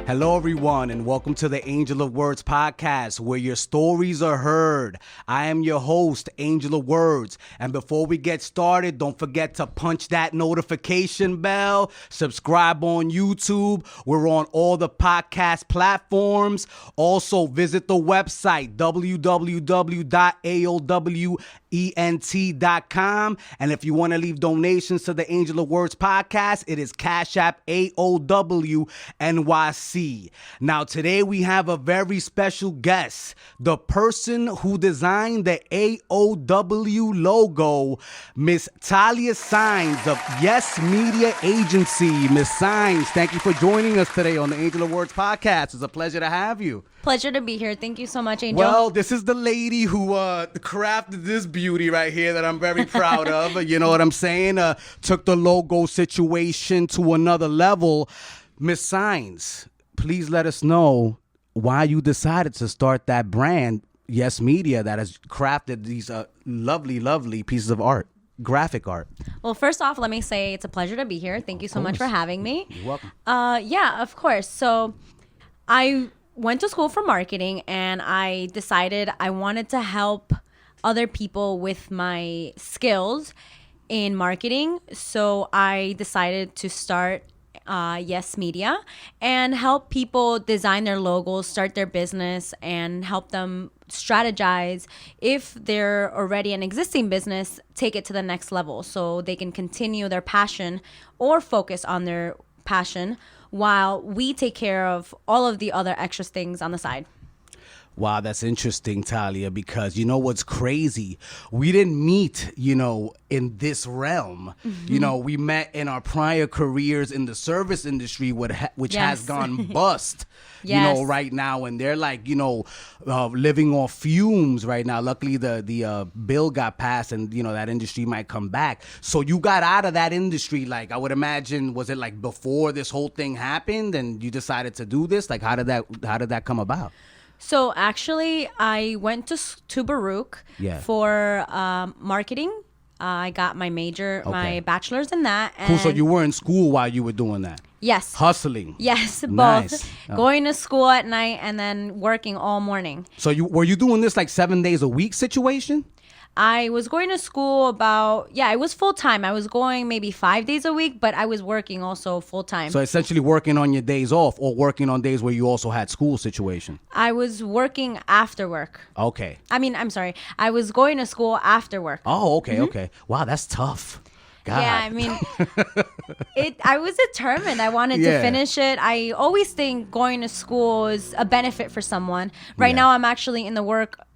Hello, everyone, and welcome to the Angel of Words podcast, where your stories are heard. I am your host, Angel of Words. And before we get started, don't forget to punch that notification bell, subscribe on YouTube. We're on all the podcast platforms. Also, visit the website, www.aowent.com. And if you want to leave donations to the Angel of Words podcast, it is Cash App AOW NYC. Now, today we have a very special guest, the person who designed the AOW logo, Miss Thalia Saenz of Yes Media Agency. Miss Saenz, thank you for joining us today on the Angel of Words podcast. It's a pleasure to have you. Pleasure to be here. Thank you so much, Angel. Well, this is the lady who crafted this beauty right here that I'm very proud of. You know what I'm saying? Took the logo situation to another level. Miss Saenz, please let us know why you decided to start that brand, Yes Media, that has crafted these lovely, lovely pieces of art, graphic art. Well, first off, let me say it's a pleasure to be here. Thank you so much for having me. You're welcome. Yeah, of course. So I went to school for marketing, and I decided I wanted to help other people with my skills in marketing. So I decided to start Yes Media and help people design their logos, start their business, and help them strategize. If they're already an existing business, take it to the next level so they can continue their passion or focus on their passion while we take care of all of the other extra things on the side. Wow, that's interesting, Thalia, because you know what's crazy? We didn't meet, in this realm. Mm-hmm. We met in our prior careers in the service industry, which has Yes. gone bust, Yes. right now. And they're like, living off fumes right now. Luckily, the bill got passed and, that industry might come back. So you got out of that industry, like, I would imagine, was it like before this whole thing happened and you decided to do this? Like, how did that come about? So actually, I went to Baruch for marketing. I got my major, my bachelor's in that. And Cool. So you were in school while you were doing that? Yes. Hustling. Yes, both. Nice. Going to school at night and then working all morning. So were you doing this like 7 days a week situation? I was going to school it was full time. I was going maybe 5 days a week, but I was working also full time. So essentially working on your days off or working on days where you also had school situation? I was working after work. Okay. I'm sorry. I was going to school after work. Oh, okay, okay. Wow, that's tough. God. Yeah, I mean, I was determined. I wanted to finish it. I always think going to school is a benefit for someone. Right now, I'm actually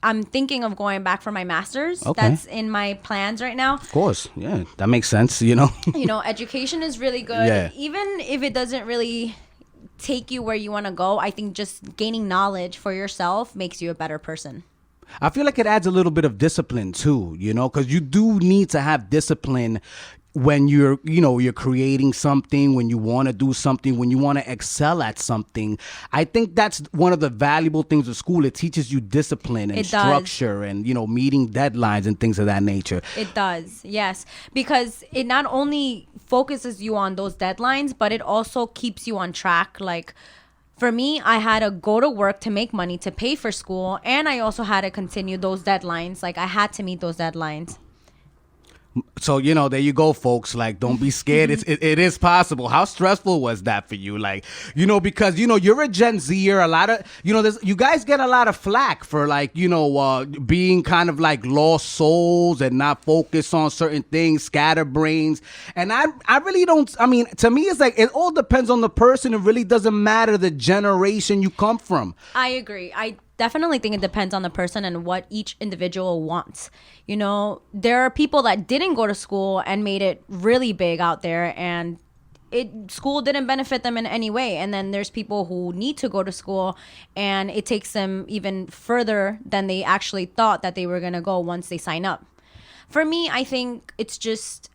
I'm thinking of going back for my master's. Okay. That's in my plans right now. Of course. Yeah, that makes sense, Education is really good. Yeah. Even if it doesn't really take you where you want to go, I think just gaining knowledge for yourself makes you a better person. I feel like it adds a little bit of discipline too, because you do need to have discipline when you're creating something, when you want to do something, when you want to excel at something. I think that's one of the valuable things of school. It teaches you discipline and structure and, meeting deadlines and things of that nature. It does, yes, because it not only focuses you on those deadlines, but it also keeps you on track. Like, for me, I had to go to work to make money to pay for school, and I also had to continue those deadlines. Like, I had to meet those deadlines. So, there you go, folks. Like, don't be scared. It is possible. How stressful was that for you? Like, because, you're a Gen Zer. A lot of, you guys get a lot of flack for like, being kind of like lost souls and not focused on certain things, scatterbrains. And I really don't, to me, it's like, it all depends on the person. It really doesn't matter the generation you come from. I agree. I definitely think it depends on the person and what each individual wants. There are people that didn't go to school and made it really big out there, and school didn't benefit them in any way. And then there's people who need to go to school, and it takes them even further than they actually thought that they were going to go once they sign up. For me, I think it's just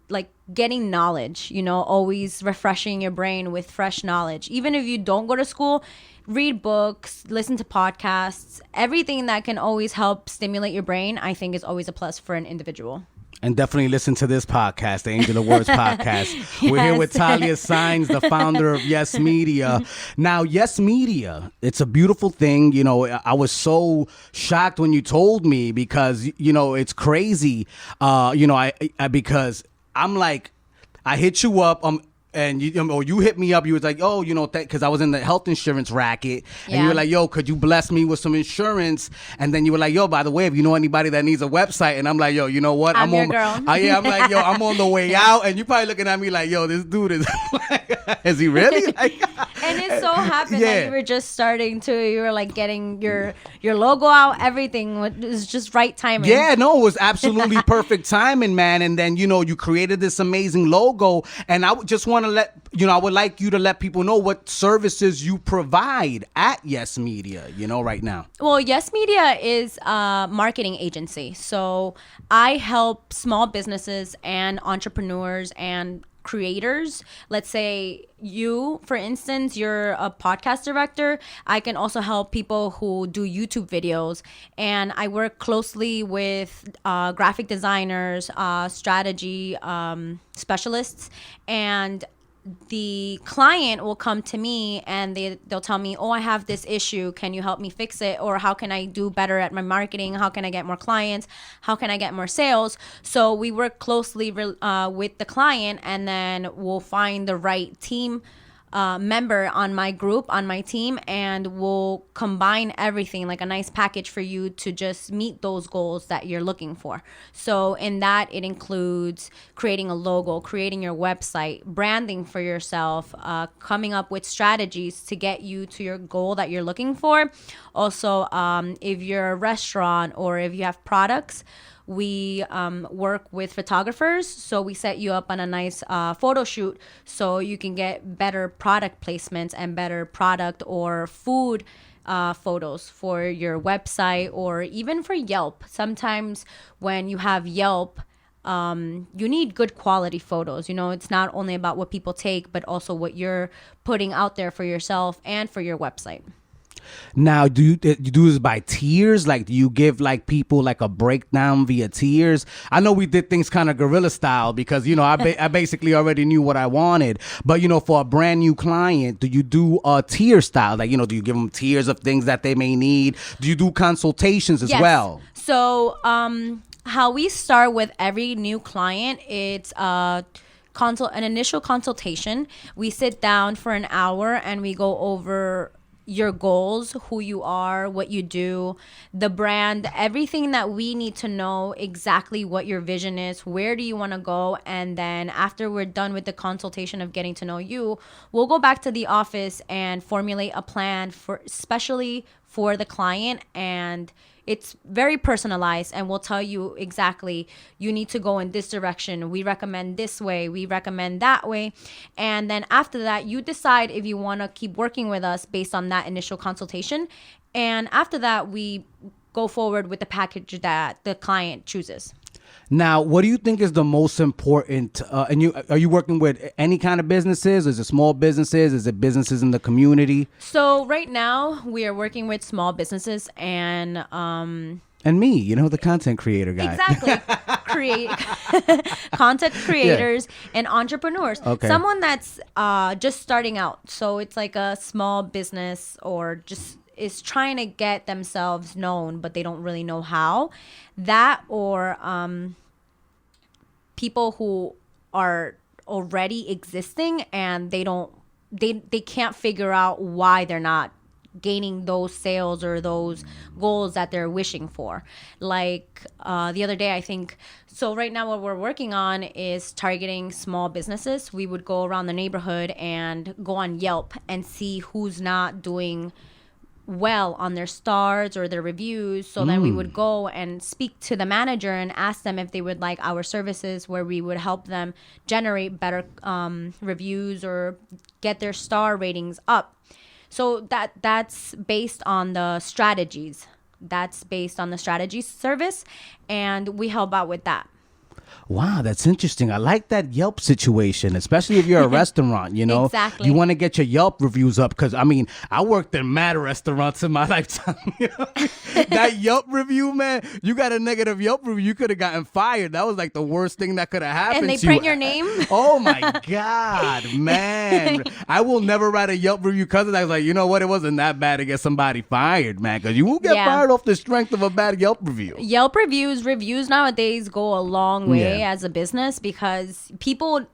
like getting knowledge, always refreshing your brain with fresh knowledge. Even if you don't go to school, read books, listen to podcasts, everything that can always help stimulate your brain, I think is always a plus for an individual. And definitely listen to this podcast, the Angel of Words podcast. We're here with Thalia Saenz, the founder of Yes Media. Now, Yes Media, it's a beautiful thing. You know, I was so shocked when you told me because, you know, it's crazy. You know, I because I'm like, I hit you up. And you hit me up. You was like, oh, you know, because I was in the health insurance racket, and you were like, yo, could you bless me with some insurance? And then you were like, yo, by the way, if you know anybody that needs a website, and I'm like, yo, you know what? I'm your on, girl. Yeah, I'm like, yo, I'm on the way out, and you probably looking at me like, yo, this dude is, is he really? Like, and it so happened that you were just starting you were like getting your logo out, everything was just right timing. Yeah, no, it was absolutely perfect timing, man. And then, you know, you created this amazing logo, and I just want to I would like you to let people know what services you provide at Yes Media, you know, right now. Well, Yes Media is a marketing agency. So I help small businesses and entrepreneurs and creators. Let's say you, for instance, you're a podcast director. I can also help people who do YouTube videos, and I work closely with graphic designers, strategy specialists, and the client will come to me and they'll tell me, oh, I have this issue, can you help me fix it? Or how can I do better at my marketing? How can I get more clients? How can I get more sales? So we work closely with the client, and then we'll find the right team member on my group, on my team, and we'll combine everything like a nice package for you to just meet those goals that you're looking for. So in that, it includes creating a logo, creating your website, branding for yourself, coming up with strategies to get you to your goal that you're looking for. Also, if you're a restaurant or if you have products, we work with photographers, so we set you up on a nice photo shoot so you can get better product placements and better product or food photos for your website or even for Yelp. Sometimes when you have Yelp, you need good quality photos. You know, it's not only about what people take, but also what you're putting out there for yourself and for your website. Now, do you do this by tiers? Like, do you give like people like a breakdown via tiers? I know we did things kind of guerrilla style because, you know, I basically already knew what I wanted. But, you know, for a brand new client, do you do a tier style? Like, you know, do you give them tiers of things that they may need? Do you do consultations as well? So, how we start with every new client, it's an initial consultation. We sit down for an hour and we go over your goals, who you are, what you do, the brand, everything that we need to know, exactly what your vision is, where do you want to go. And then after we're done with the consultation of getting to know you, we'll go back to the office and formulate a plan especially for the client, and it's very personalized, and we'll tell you exactly, you need to go in this direction. We recommend this way. We recommend that way. And then after that, you decide if you want to keep working with us based on that initial consultation. And after that, we go forward with the package that the client chooses. Now, what do you think is the most important? And are you working with any kind of businesses? Is it small businesses? Is it businesses in the community? So right now we are working with small businesses and me, you know, the content creator guy. Exactly. Content creators and entrepreneurs. Okay. Someone that's just starting out. So it's like a small business or just is trying to get themselves known, but they don't really know how. That or people who are already existing and they can't figure out why they're not gaining those sales or those goals that they're wishing for. Like the other day, I think, so right now what we're working on is targeting small businesses. We would go around the neighborhood and go on Yelp and see who's not doing well on their stars or their reviews. So then we would go and speak to the manager and ask them if they would like our services, where we would help them generate better reviews or get their star ratings up. So that's based on the strategies. That's based on the strategy service, and we help out with that. Wow, that's interesting. I like that Yelp situation, especially if you're a restaurant, you know. Exactly. You want to get your Yelp reviews up because, I mean, I worked in mad restaurants in my lifetime. You know? That Yelp review, man, you got a negative Yelp review, you could have gotten fired. That was like the worst thing that could have happened And they to print you. your name? Oh, my God, man. I will never write a Yelp review because I was like, you know what? It wasn't that bad to get somebody fired, man, because you won't get fired off the strength of a bad Yelp review. Yelp reviews nowadays go a long way as a business because people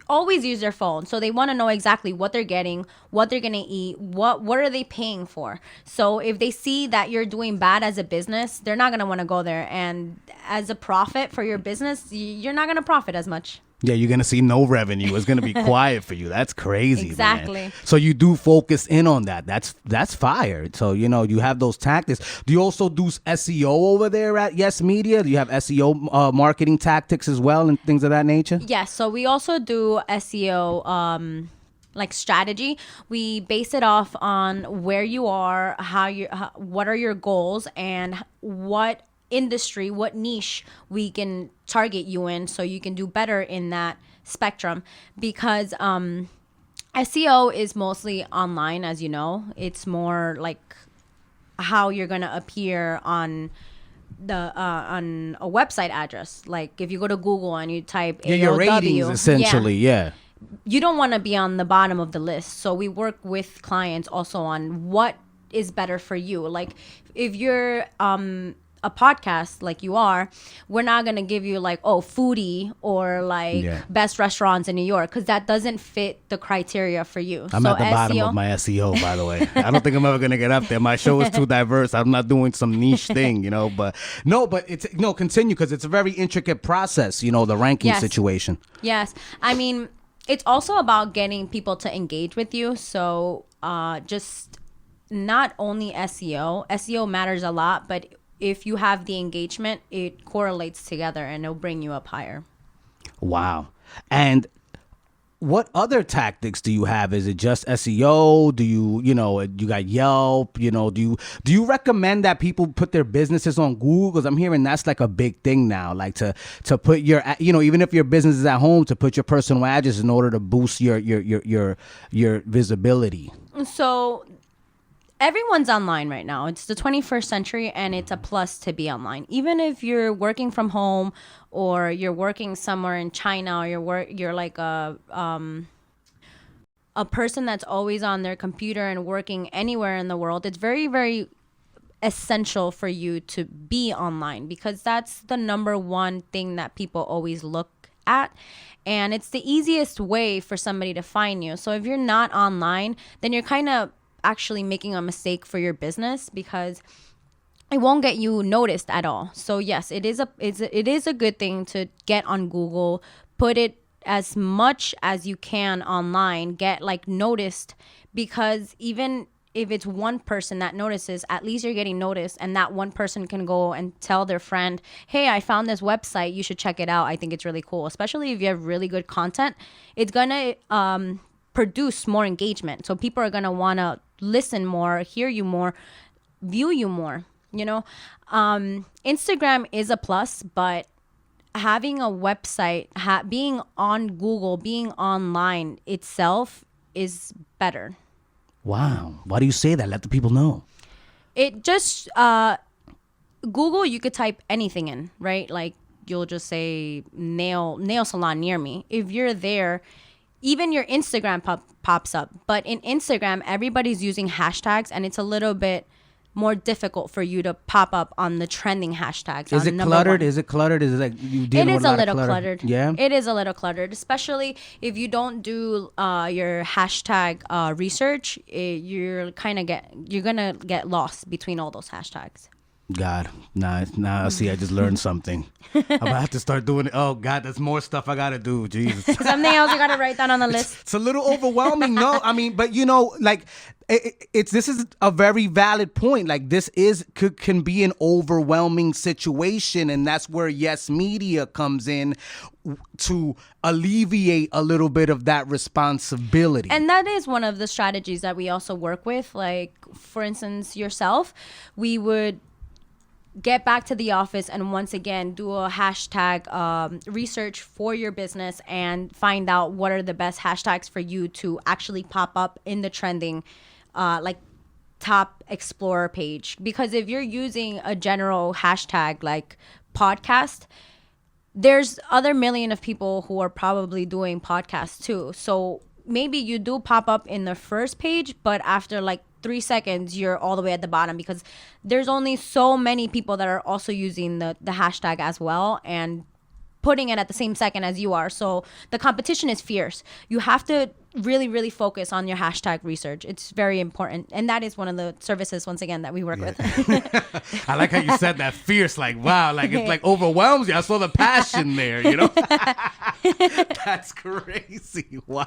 always use their phone, so they want to know exactly what they're getting, what they're gonna eat, what are they paying for. So if they see that you're doing bad as a business, they're not gonna want to go there, and as a profit for your business, you're not gonna profit as much. Yeah, you're going to see no revenue. It's going to be quiet for you. That's crazy, Exactly. man. So you do focus in on that. That's fire. So, you know, you have those tactics. Do you also do SEO over there at Yes Media? Do you have SEO marketing tactics as well and things of that nature? Yes. So we also do SEO like strategy. We base it off on where you are, what are your goals, and what industry, what niche we can target you in so you can do better in that spectrum. Because SEO is mostly online, as you know. It's more like how you're going to appear on on a website address. Like if you go to Google and you type AOW, your ratings essentially, yeah. You don't want to be on the bottom of the list. So we work with clients also on what is better for you. Like if you're a podcast like you are, we're not going to give you like, oh, foodie or like best restaurants in New York, because that doesn't fit the criteria for you. I'm at the bottom of my SEO, by the way. I don't think I'm ever going to get up there. My show is too diverse. I'm not doing some niche thing, you know, but continue, because it's a very intricate process, you know, the ranking situation. Yes. I mean, it's also about getting people to engage with you. So just not only SEO matters a lot, but if you have the engagement, it correlates together and it'll bring you up higher. Wow. And what other tactics do you have? Is it just SEO? Do you got Yelp? You know, do you recommend that people put their businesses on Google? Because I'm hearing that's like a big thing now, like to put your, you know, even if your business is at home, to put your personal address in order to boost your visibility. So everyone's online right now. It's the 21st century, and it's a plus to be online. Even if you're working from home or you're working somewhere in China, or you're like a person that's always on their computer and working anywhere in the world, it's very, very essential for you to be online, because that's the number one thing that people always look at. And it's the easiest way for somebody to find you. So if you're not online, then you're kind of actually making a mistake for your business, because it won't get you noticed at all. So yes, it is a good thing to get on Google, put it as much as you can online, get like noticed, because even if it's one person that notices, at least you're getting noticed, and that one person can go and tell their friend, hey, I found this website, you should check it out. I think it's really cool. Especially if you have really good content, it's gonna produce more engagement. So people are gonna wanna listen more, hear you more, view you more, you know. Instagram is a plus, but having a website, being on Google, being online itself is better. Wow. Why do you say that? Let the people know. It just Google, you could type anything in, right? Like you'll just say nail salon near me. If you're there, even your Instagram pops up. But in Instagram, everybody's using hashtags, and it's a little bit more difficult for you to pop up on the trending hashtags. Is it cluttered? Is it cluttered? Is it like you dealing with a lot of clutter? It is a little cluttered. Yeah? It is a little cluttered, especially if you don't do your hashtag research. You're gonna get lost between all those hashtags. God, now see, I just learned something. I'm gonna have to start doing it. Oh God, there's more stuff I gotta do. Jesus. Something else you gotta write down on the list. It's a little overwhelming. No, I mean, but you know, like this is a very valid point. Like this can be an overwhelming situation, and that's where Yes Media comes in to alleviate a little bit of that responsibility. And that is one of the strategies that we also work with. Like for instance, yourself, we would get back to the office and once again do a hashtag research for your business and find out what are the best hashtags for you to actually pop up in the trending like top explorer page. Because if you're using a general hashtag like podcast, there's other million of people who are probably doing podcasts too. So maybe you do pop up in the first page, but after like 3 seconds, you're all the way at the bottom because there's only so many people that are also using the hashtag as well and putting it at the same second as you are. So the competition is fierce. You have to really, really focus on your hashtag research. It's very important. And that is one of the services, once again, that we work with. I like how you said that fierce, like, wow, like it like overwhelms you. I saw the passion there, you know? That's crazy. Wow.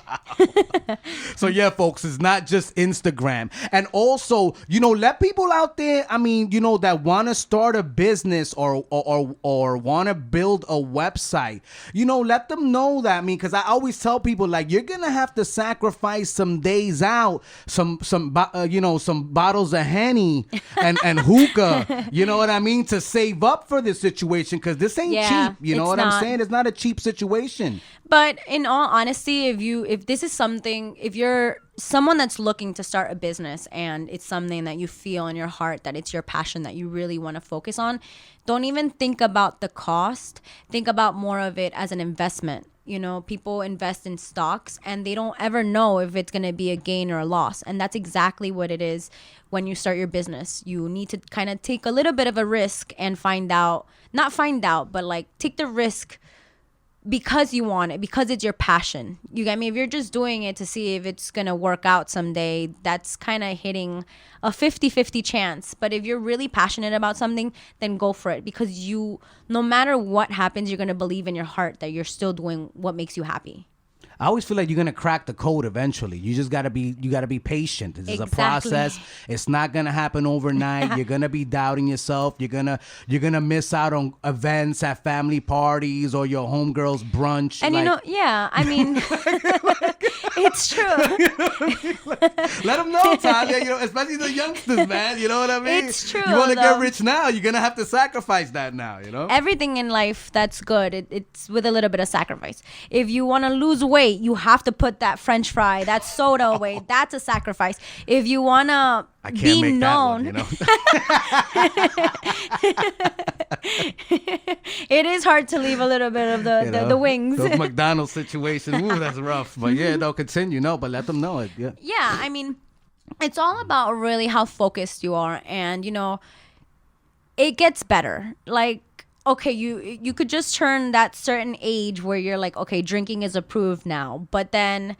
So yeah, folks, it's not just Instagram. And also, you know, let people out there, I mean, you know, that want to start a business or want to build a website, you know, let them know that. I mean, because I always tell people, like, you're going to have to sacrifice some days out, some bottles of Henny and hookah, you know what I mean, to save up for this situation, because this ain't cheap. You know what I'm saying? It's not a cheap situation. But in all honesty, if this is something, if you're someone that's looking to start a business and it's something that you feel in your heart that it's your passion that you really want to focus on, don't even think about the cost. Think about more of it as an investment. You know, people invest in stocks and they don't ever know if it's going to be a gain or a loss. And that's exactly what it is when you start your business. You need to kind of take a little bit of a risk and but like take the risk because you want it, because it's your passion. You get me? If you're just doing it to see if it's going to work out someday, that's kind of hitting a 50-50 chance. But if you're really passionate about something, then go for it, because no matter what happens, you're going to believe in your heart that you're still doing what makes you happy. I always feel like you're gonna crack the code eventually. You just gotta be patient. This is a process. It's not gonna happen overnight. You're gonna be doubting yourself. You're gonna miss out on events at family parties or your homegirl's brunch. And I mean, it's true. Let them know, Thalia. You know, especially the youngsters, man. You know what I mean? It's true. You want to get rich now, you're gonna have to sacrifice that now. You know, everything in life that's good, it's with a little bit of sacrifice. If you want to lose weight, you have to put that French fry, that soda away. That's a sacrifice. If you want to be known, you know? It is hard to leave a little bit of the wings. Those McDonald's situations, ooh, that's rough. But yeah, they'll continue. No, but let them know it. Yeah. Yeah, I mean, it's all about really how focused you are. And, you know, it gets better. Like, okay, you could just turn that certain age where you're like, okay, drinking is approved now. But then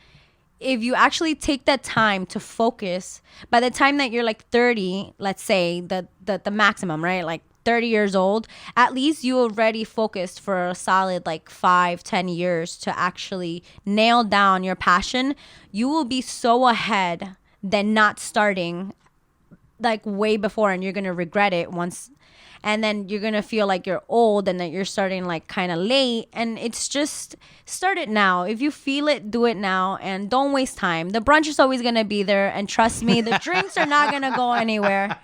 if you actually take that time to focus, by the time that you're like 30, let's say the maximum, right? Like 30 years old, at least you already focused for a solid like 5-10 years to actually nail down your passion. You will be so ahead than not starting like way before, and you're going to regret it once. And then you're going to feel like you're old and that you're starting like kind of late. And it's just start it now. If you feel it, do it now, and don't waste time. The brunch is always going to be there. And trust me, the drinks are not going to go anywhere.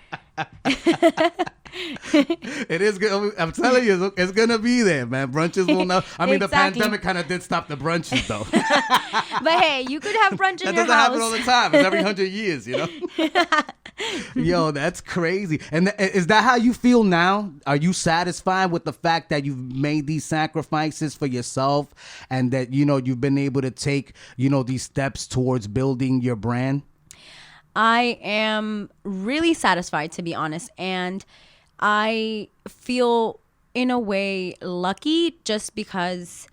It is good. I'm telling you, it's going to be there, man. Brunches will not. I mean, Exactly. The pandemic kind of did stop the brunches, though. But hey, you could have brunch in That your doesn't house. happen all the time. It's every 100 years, you know? Yo, that's crazy. And is that how you feel now? Are you satisfied with the fact that you've made these sacrifices for yourself and that, you know, you've been able to take, you know, these steps towards building your brand? I am really satisfied, to be honest. And I feel in a way lucky just because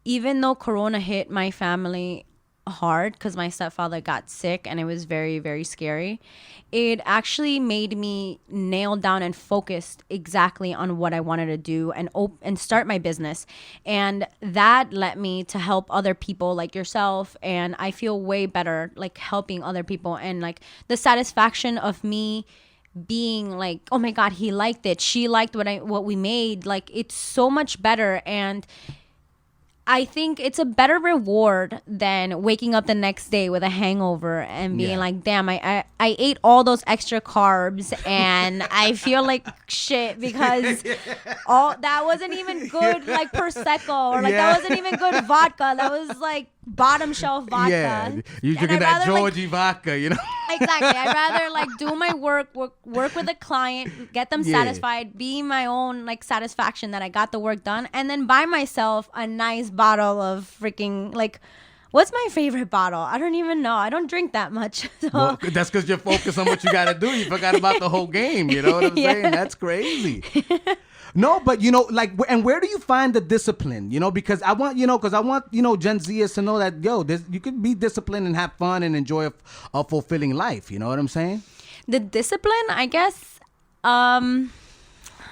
even though Corona hit my family hard because my stepfather got sick and it was very, very scary, it actually made me nail down and focused exactly on what I wanted to do and start my business. And that led me to help other people like yourself. And I feel way better like helping other people, and like the satisfaction of me being like, oh my God, he liked it. She liked what we made. Like, it's so much better. And I think it's a better reward than waking up the next day with a hangover and being like, damn, I ate all those extra carbs and I feel like shit because all that wasn't even good, like Prosecco, or like that wasn't even good vodka. That was like bottom shelf vodka. Yeah, you drinking that Georgie vodka, you know? Exactly. I'd rather like do my work with a client, get them satisfied, be my own like satisfaction that I got the work done, and then buy myself a nice bottle of freaking like, what's my favorite bottle? I don't even know. I don't drink that much. So. Well, that's because you're focused on what you got to do. You forgot about the whole game. You know what I'm saying? That's crazy. No, but you know, like, and where do you find the discipline? You know, because I want, Gen Zers to know that, you can be disciplined and have fun and enjoy a fulfilling life. You know what I'm saying? The discipline, I guess, I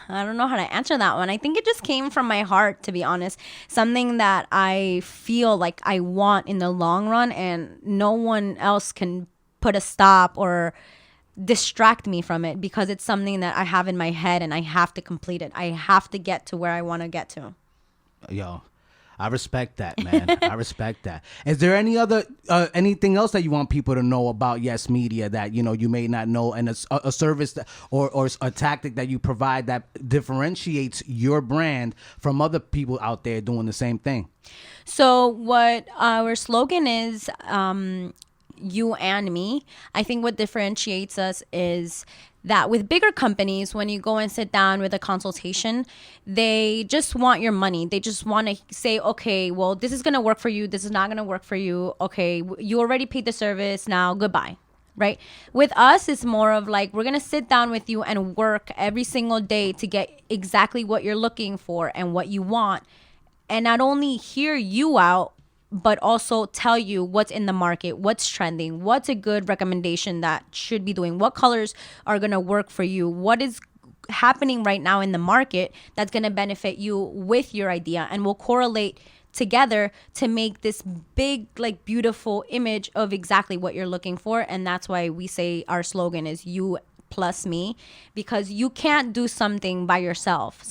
don't know how to answer that one. I think it just came from my heart, to be honest. Something that I feel like I want in the long run, and no one else can put a stop or distract me from it, because it's something that I have in my head and I have to complete it. I have to get to where I want to get to. Yo, I respect that, man. I respect that. Is there any other anything else that you want people to know about Yes Media that you may not know, and a service that, or a tactic that you provide that differentiates your brand from other people out there doing the same thing? So what our slogan is, you and me. I think what differentiates us is that with bigger companies, when you go and sit down with a consultation, they just want your money. They just want to say, okay, well, this is going to work for you. This is not going to work for you. Okay, you already paid the service. Now, goodbye. Right? With us, it's more of like, we're going to sit down with you and work every single day to get exactly what you're looking for and what you want. And not only hear you out, but also tell you what's in the market, what's trending, what's a good recommendation that should be doing, what colors are going to work for you, what is happening right now in the market that's going to benefit you with your idea, and we'll correlate together to make this big, like, beautiful image of exactly what you're looking for. And that's why we say our slogan is you plus me, because you can't do something by yourself.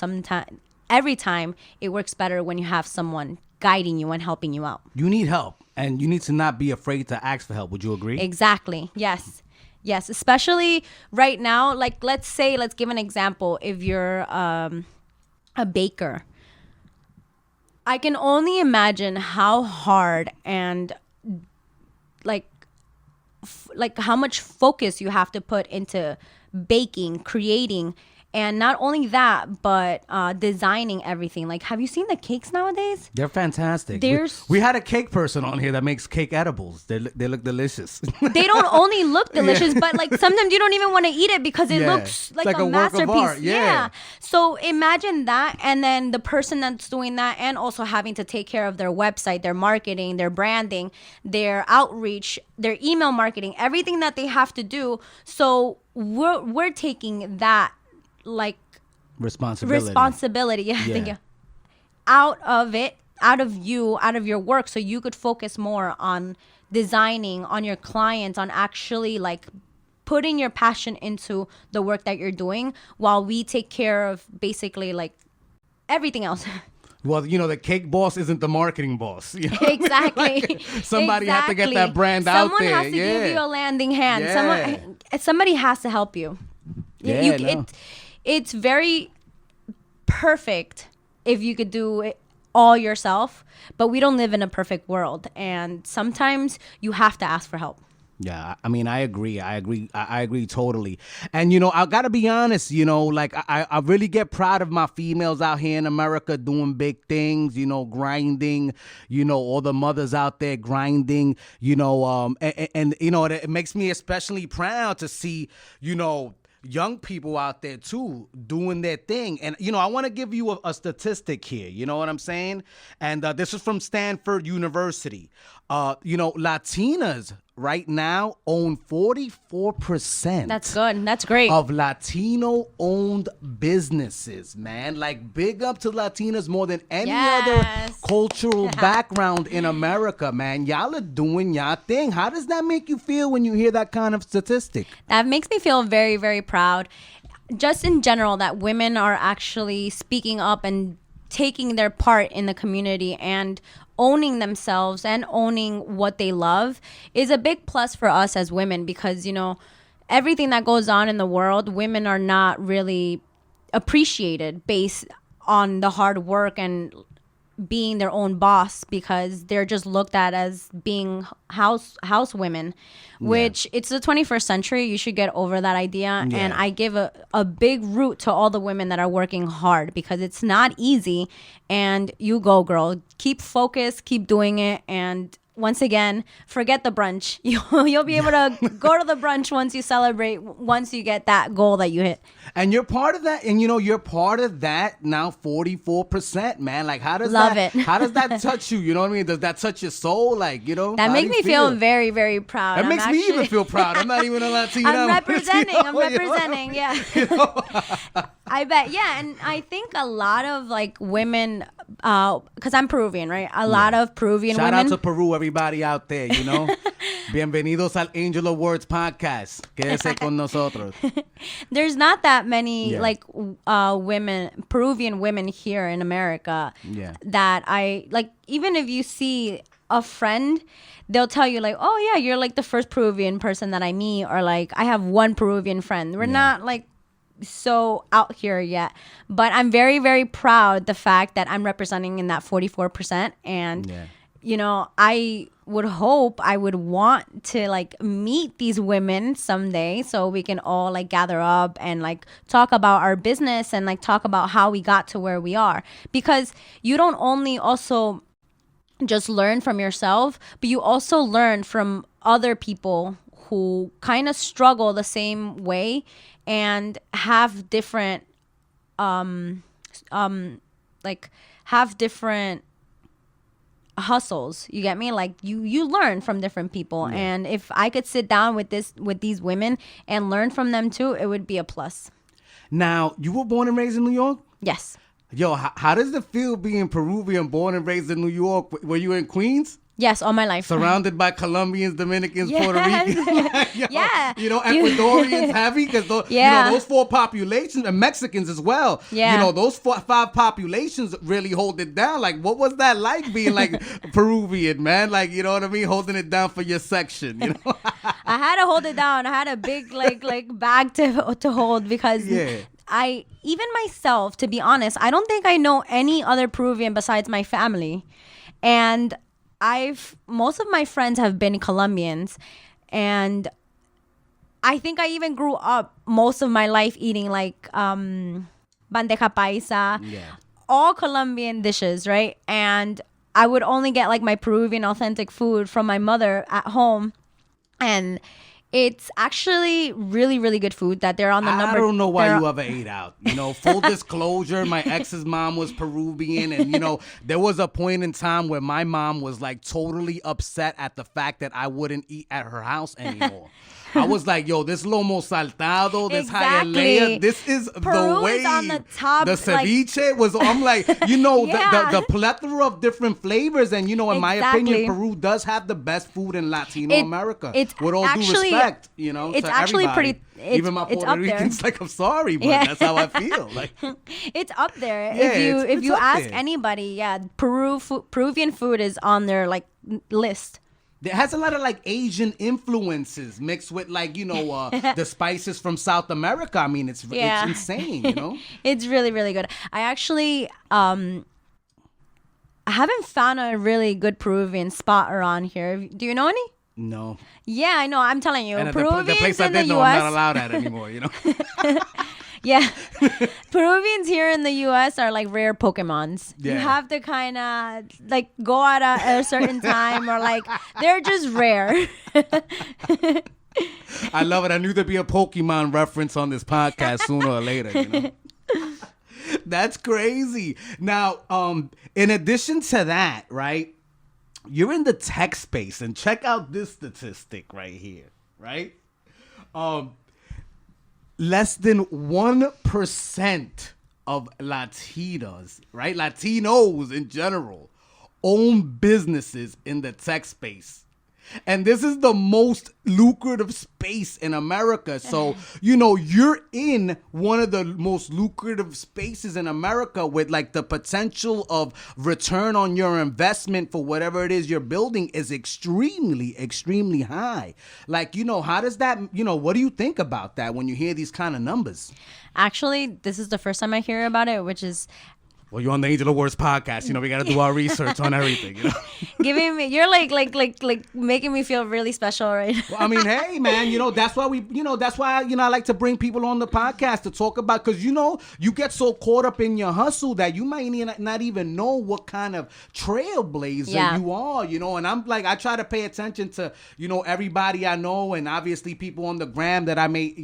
Every time it works better when you have someone guiding you and helping you out. You need help, and you need to not be afraid to ask for help. Would you agree? Exactly. Yes. Especially right now. Like, let's give an example. If you're a baker, I can only imagine how hard and like how much focus you have to put into baking, creating. And not only that, but designing everything. Like, have you seen the cakes nowadays? They're fantastic. We had a cake person on here that makes cake edibles. They look delicious. They don't only look delicious, but like sometimes you don't even want to eat it because it looks like a masterpiece. Work of art. Yeah. So imagine that, and then the person that's doing that, and also having to take care of their website, their marketing, their branding, their outreach, their email marketing, everything that they have to do. So we're taking that, like, responsibility thank you, out of your work, so you could focus more on designing, on your clients, on actually like putting your passion into the work that you're doing, while we take care of basically like everything else. Well, the cake boss isn't the marketing boss. Exactly. Somebody had to get that brand out there. Someone has to give you a landing hand. Somebody has to help you. It's very perfect if you could do it all yourself, but we don't live in a perfect world, and sometimes you have to ask for help. Yeah, I mean, I agree totally. And, I got to be honest, like I really get proud of my females out here in America doing big things, grinding, all the mothers out there grinding, and it makes me especially proud to see, young people out there too doing their thing. And I want to give you a statistic here, you know what I'm saying? And this is from Stanford University. Latinas right now own 44%. That's good. That's great. Of Latino owned businesses, man. Like, big up to Latinas more than any other cultural background in America, man. Y'all are doing y'all thing. How does that make you feel when you hear that kind of statistic? That makes me feel very, very proud. Just in general, that women are actually speaking up and taking their part in the community and owning themselves and owning what they love is a big plus for us as women, because, you know, everything that goes on in the world, women are not really appreciated based on the hard work and being their own boss, because they're just looked at as being house women, which it's the 21st century. You should get over that idea. And I give a big root to all the women that are working hard, because it's not easy. And you go, girl, keep focused, keep doing it. And once again, forget the brunch. You'll be able to go to the brunch once you celebrate, once you get that goal that you hit. And you're part of that. And, you know, you're part of that now, 44%, man. Like, how does Love that, it. how does that touch you? You know what I mean? Does that touch your soul? Like, you know? That makes me feel very, very proud. That makes me even feel proud. I'm not even a Latina. I'm representing. You know? Yeah. You know? I bet. Yeah. And I think a lot of like women, because I'm Peruvian, right? A lot of Peruvian Shout women. out to Peru, everybody out there, you know? Bienvenidos al Angel of Words podcast. Quédese con nosotros. There's not that many like women, Peruvian women here in America that I like. Even if you see a friend, they'll tell you like, oh yeah, you're like the first Peruvian person that I meet, or like I have one Peruvian friend. We're not like so out here yet, but I'm very, very proud the fact that I'm representing in that 44%. And you know, I would want to like meet these women someday, so we can all like gather up and like talk about our business and like talk about how we got to where we are. Because you don't only also just learn from yourself, but you also learn from other people who kind of struggle the same way and have different have different hustles. You get me? Like you learn from different people. And if I could sit down with these women and learn from them too, it would be a plus. Now, you were born and raised in New York? Yes. Yo, how does it feel being Peruvian, born and raised in New York? Were you in Queens? Yes, all my life. Surrounded by Colombians, Dominicans, Puerto Ricans. You know, Ecuadorians, heavy, because you know, those four populations, and Mexicans as well. You know, those five populations really hold it down. Like, what was that like being like Peruvian, man? Like, you know what I mean? Holding it down for your section, you know? I had to hold it down. I had a big like bag to hold, because I, even myself, to be honest, I don't think I know any other Peruvian besides my family. And most of my friends have been Colombians, and I think I even grew up most of my life eating like bandeja paisa, all Colombian dishes, right? And I would only get like my Peruvian authentic food from my mother at home, and it's actually really, really good food that they're on the number. I don't know why you ever ate out. You know, full disclosure, my ex's mom was Peruvian. And, you know, there was a point in time where my mom was like totally upset at the fact that I wouldn't eat at her house anymore. I was like, yo, this lomo saltado, this jalea, this is Peru the way. Is on the top, the ceviche was, I'm like, you know, the plethora of different flavors. And, you know, in my opinion, Peru does have the best food in Latino America. With all due respect, you know, it's to actually everybody. Even my Puerto Ricans, like, I'm sorry, but that's how I feel. Like, it's up there. Yeah, if you ask anybody, Peruvian food is on their like list. It has a lot of like Asian influences mixed with like, you know, the spices from South America. I mean, it's insane, you know? It's really, really good. I actually I haven't found a really good Peruvian spot around here. Do you know any? No. Yeah, I know. I'm telling you. And Peruvians the place I did know, I'm not allowed at anymore, you know? Yeah. Peruvians here in the U.S. are like rare Pokemons. Yeah. You have to kind of like go out at a certain time, or like they're just rare. I love it. I knew there'd be a Pokemon reference on this podcast sooner or later, you know? That's crazy. Now, in addition to that, right, you're in the tech space, and check out this statistic right here, right? Less than 1% of Latinas, right? Latinos in general, own businesses in the tech space. And this is the most lucrative space in America. So, you're in one of the most lucrative spaces in America with like the potential of return on your investment for whatever it is you're building is extremely, extremely high. Like, how does that, what do you think about that when you hear these kind of numbers? Actually, this is the first time I hear about it, which is well, you're on the Angel of Words podcast. We got to do our research on everything. Giving me, you're like making me feel really special right now. Well, I mean, hey, man, that's why I like to bring people on the podcast to talk about, because, you get so caught up in your hustle that you might not even know what kind of trailblazer you are, and I'm like, I try to pay attention to, everybody I know, and obviously people on the gram that I may,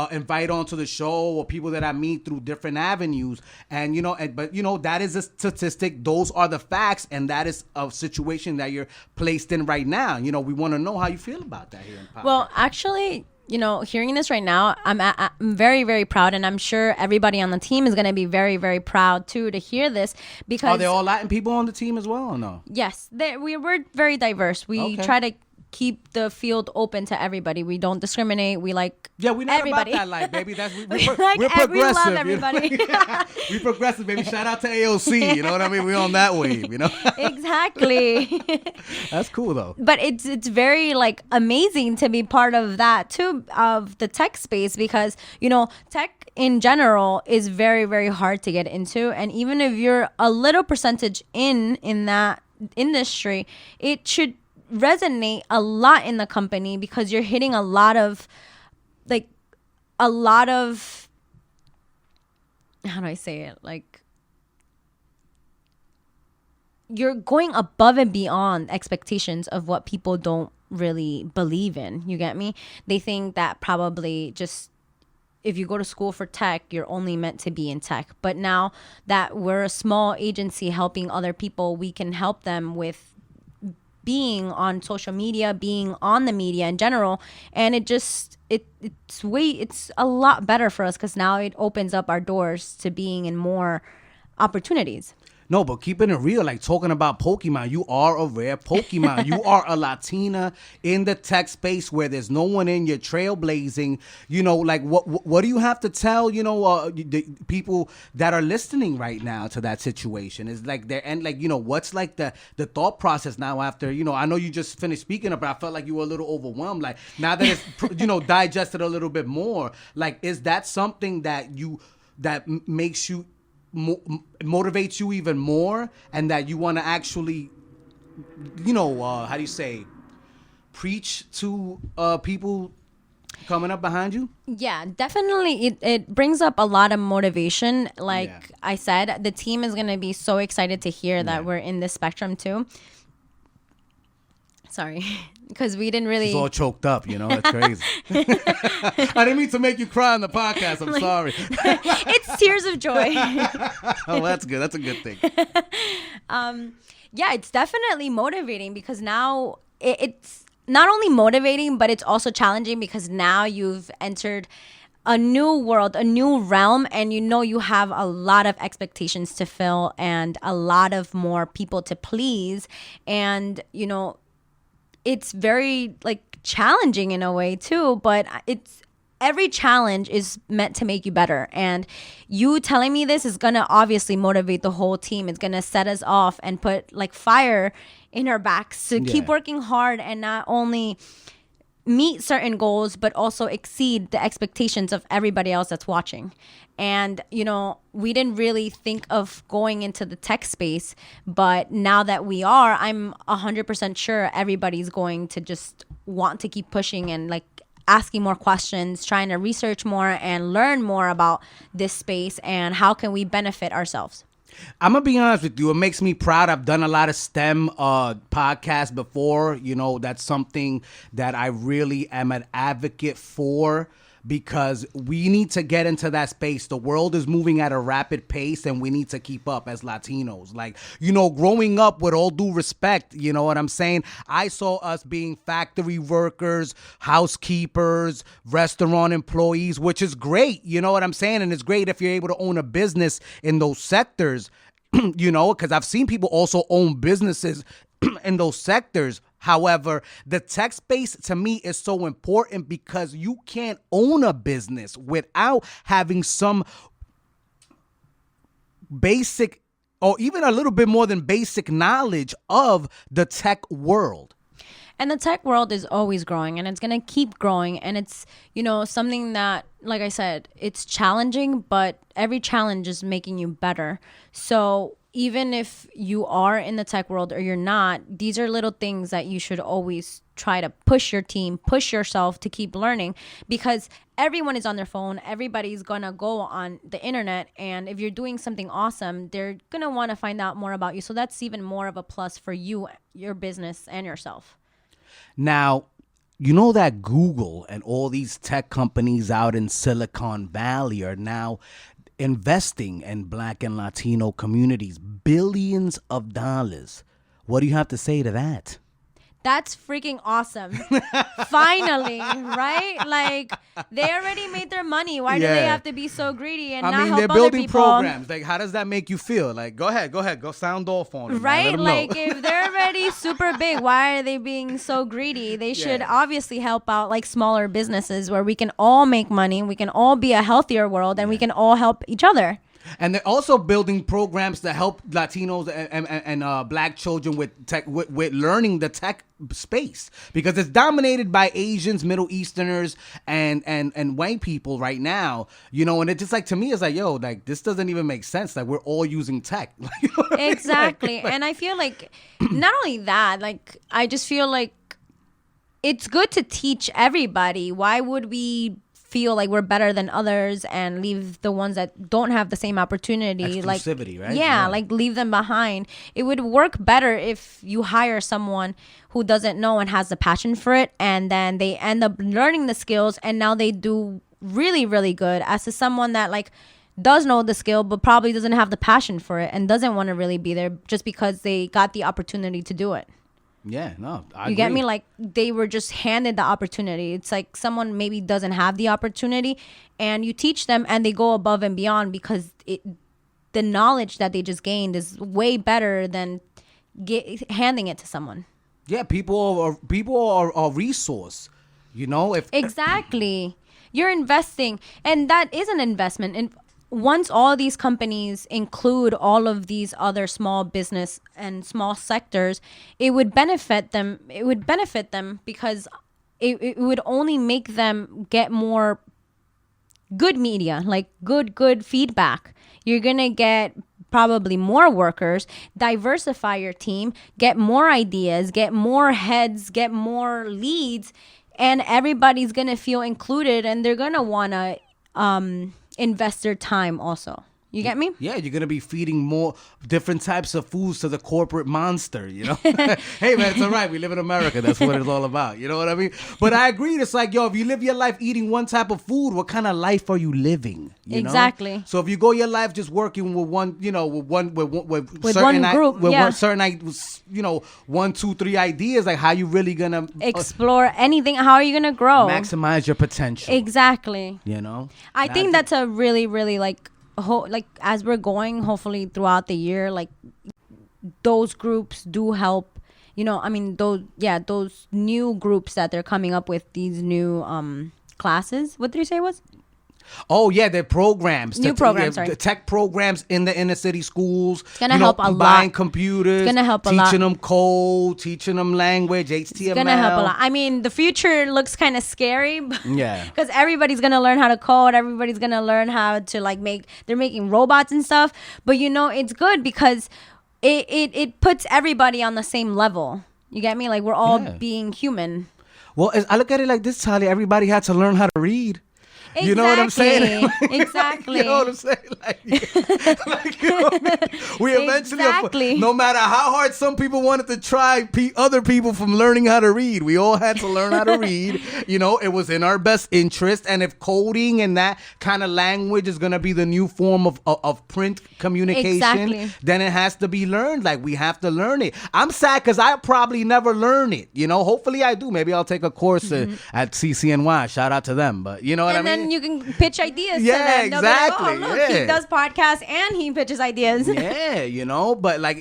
invite onto the show, or people that I meet through different avenues. And, but that is a statistic. Those are the facts. And that is a situation that you're placed in right now. We want to know how you feel about that here in podcast. Well, actually, hearing this right now, I'm very, very proud. And I'm sure everybody on the team is going to be very, very proud, too, to hear this. Because are there all Latin people on the team as well or no? Yes. We're very diverse. We try to keep the field open to everybody. We don't discriminate. We like we're not everybody. about that life, baby. We're like, progressive. We love everybody. We progressive, baby. Shout out to AOC. You know what I mean? We on that wave. Exactly. That's cool though. But it's very like amazing to be part of that too, of the tech space, because tech in general is very, very hard to get into, and even if you're a little percentage in that industry, it should resonate a lot in the company, because you're hitting a lot of how do I say it, like you're going above and beyond expectations of what people don't really believe in. You get me? They think that probably just if you go to school for tech, you're only meant to be in tech. But now that we're a small agency helping other people, we can help them with being on social media, being on the media in general. And it's a lot better for us, because now it opens up our doors to being in more opportunities. No, but keeping it real, like talking about Pokemon, you are a rare Pokemon. You are a Latina in the tech space where there's no one in, you're trailblazing. Like what do you have to tell, the people that are listening right now to that situation? Is like what's like the thought process now after, I know you just finished speaking about, I felt like you were a little overwhelmed. Like now that it's, digested a little bit more, like, is that something that makes you motivates you even more, and that you want to actually, how do you say, preach to people coming up behind you? Yeah, definitely. It brings up a lot of motivation. Like I said, the team is going to be so excited to hear that we're in this spectrum too. Sorry, because we didn't really... She's all choked up, It's crazy. I didn't mean to make you cry on the podcast. I'm sorry. It's tears of joy. Oh, that's good. That's a good thing. Yeah, it's definitely motivating, because now it's not only motivating, but it's also challenging, because now you've entered a new world, a new realm, and you have a lot of expectations to fill and a lot of more people to please. And, it's very like challenging in a way too, but every challenge is meant to make you better. And you telling me this is going to obviously motivate the whole team. It's going to set us off and put like fire in our backs to keep working hard and not only meet certain goals, but also exceed the expectations of everybody else that's watching. And, we didn't really think of going into the tech space, but now that we are, I'm 100% sure everybody's going to just want to keep pushing and like asking more questions, trying to research more and learn more about this space and how can we benefit ourselves. I'm going to be honest with you. It makes me proud. I've done a lot of STEM podcasts before. That's something that I really am an advocate for, because we need to get into that space. The world is moving at a rapid pace and we need to keep up as Latinos. Like, growing up, with all due respect, you know what I'm saying? I saw us being factory workers, housekeepers, restaurant employees, which is great. You know what I'm saying? And it's great if you're able to own a business in those sectors, because I've seen people also own businesses in those sectors. However, the tech space to me is so important because you can't own a business without having some basic or even a little bit more than basic knowledge of the tech world. And the tech world is always growing, and it's going to keep growing. And it's, something that, like I said, it's challenging, but every challenge is making you better. So even if you are in the tech world or you're not, these are little things that you should always try to push your team, push yourself to keep learning, because everyone is on their phone. Everybody's going to go on the internet. And if you're doing something awesome, they're going to want to find out more about you. So that's even more of a plus for you, your business, and yourself. Now, you know that Google and all these tech companies out in Silicon Valley are now investing in Black and Latino communities, billions of dollars. What do you have to say to that? That's freaking awesome. Finally, right? Like, they already made their money. Why do they have to be so greedy and not help they're other building people? programs. Like, how does that make you feel? Like, go ahead. Go sound off on them. Right? Like, if they're already super big, why are they being so greedy? They should obviously help out, like, smaller businesses where we can all make money, we can all be a healthier world, and we can all help each other. And they're also building programs to help Latinos and Black children with tech, with learning the tech space, because it's dominated by Asians, Middle Easterners, and white people right now. And it just, like, to me, it's like, yo, like, this doesn't even make sense. Like, we're all using tech. Exactly. And I feel like not only that, like, I just feel like it's good to teach everybody. Why would we feel like we're better than others and leave the ones that don't have the same opportunity? Exclusivity, like, right? Yeah, like, leave them behind. It would work better if you hire someone who doesn't know and has the passion for it, and then they end up learning the skills, and now they do really, really good, as to someone that, like, does know the skill but probably doesn't have the passion for it and doesn't want to really be there just because they got the opportunity to do it. Yeah, no, I You agree. get me? Like, they were just handed the opportunity. It's like someone maybe doesn't have the opportunity, and you teach them and they go above and beyond because the knowledge that they just gained is way better than handing it to someone. Yeah, people are a resource. If Exactly. You're investing, and that is an investment. And once all these companies include all of these other small business and small sectors, it would benefit them. It would benefit them because it would only make them get more good media, like good feedback. You're going to get probably more workers, diversify your team, get more ideas, get more heads, get more leads, and everybody's going to feel included, and they're going to want to invest their time also. You get me? Yeah, you're going to be feeding more different types of foods to the corporate monster, Hey, man, it's all right. We live in America. That's what it's all about. You know what I mean? But I agree. It's like, yo, if you live your life eating one type of food, what kind of life are you living? Exactly. So if you go your life just working with one, with certain one group, certain, 1, 2, 3 ideas, like, how you really going to explore anything? How are you going to grow? Maximize your potential. Exactly. I think that's a really, really, like, as we're going, hopefully throughout the year, like, those groups do help. Those new groups that they're coming up with, these new classes. What did you say it was? Oh, yeah, they're programs. New programs, sorry. The tech programs in the inner city schools. It's going to help a lot. Buying computers. It's going to help a lot. Teaching them code, teaching them language, HTML. It's going to help a lot. I mean, the future looks kind of scary. Yeah. Because everybody's going to learn how to code. Everybody's going to learn how to, like, they're making robots and stuff. But, it's good because it puts everybody on the same level. You get me? Like, we're all being human. Well, I look at it like this, Thalia. Everybody had to learn how to read. Exactly. You know what I'm saying? Exactly. You know what I'm saying? We eventually, no matter how hard some people wanted to try other people from learning how to read, we all had to learn how to read. It was in our best interest. And if coding and that kind of language is going to be the new form of print communication, then it has to be learned. Like, we have to learn it. I'm sad because I probably never learn it. Hopefully I do. Maybe I'll take a course at CCNY. Shout out to them. But you know what I mean? then you can pitch ideas. Yeah, to them. They'll be like, exactly. oh, look, Yeah. he does podcasts and he pitches ideas. Yeah, but like,